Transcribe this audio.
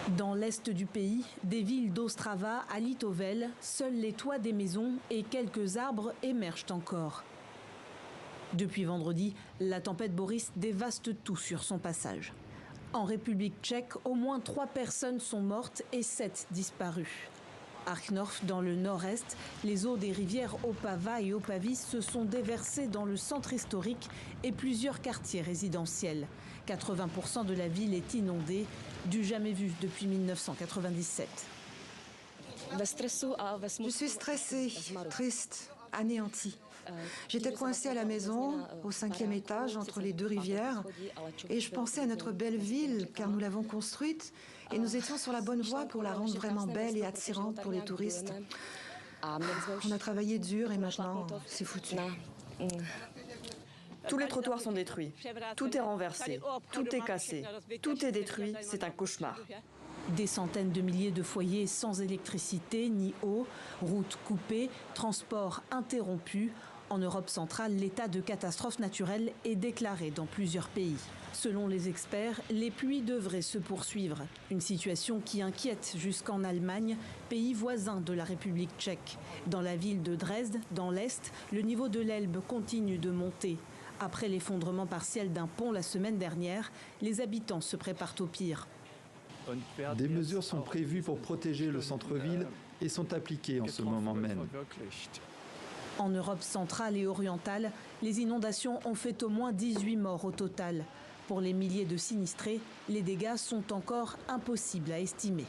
Dans l'est du pays, des villes d'Ostrava à Litovel, seuls les toits des maisons et quelques arbres émergent encore. Depuis vendredi, la tempête Boris dévaste tout sur son passage. En République tchèque, au moins 3 personnes sont mortes et 7 disparues. À Krnov, dans le nord-est, les eaux des rivières Opava et Opavis se sont déversées dans le centre historique et plusieurs quartiers résidentiels. 80% de la ville est inondée, du jamais vu depuis 1997. Je suis stressée, triste, anéantie. J'étais coincée à la maison, au 5e étage, entre les 2 rivières, et je pensais à notre belle ville, car nous l'avons construite, et nous étions sur la bonne voie pour la rendre vraiment belle et attirante pour les touristes. On a travaillé dur et maintenant, c'est foutu. Tous les trottoirs sont détruits, tout est renversé, tout est cassé, tout est détruit, c'est un cauchemar. Des centaines de milliers de foyers sans électricité ni eau, routes coupées, transports interrompus. En Europe centrale, l'état de catastrophe naturelle est déclaré dans plusieurs pays. Selon les experts, les pluies devraient se poursuivre. Une situation qui inquiète jusqu'en Allemagne, pays voisin de la République tchèque. Dans la ville de Dresde, dans l'Est, le niveau de l'Elbe continue de monter. Après l'effondrement partiel d'un pont la semaine dernière, les habitants se préparent au pire. Des mesures sont prévues pour protéger le centre-ville et sont appliquées en ce moment même. En Europe centrale et orientale, les inondations ont fait au moins 18 morts au total. Pour les milliers de sinistrés, les dégâts sont encore impossibles à estimer.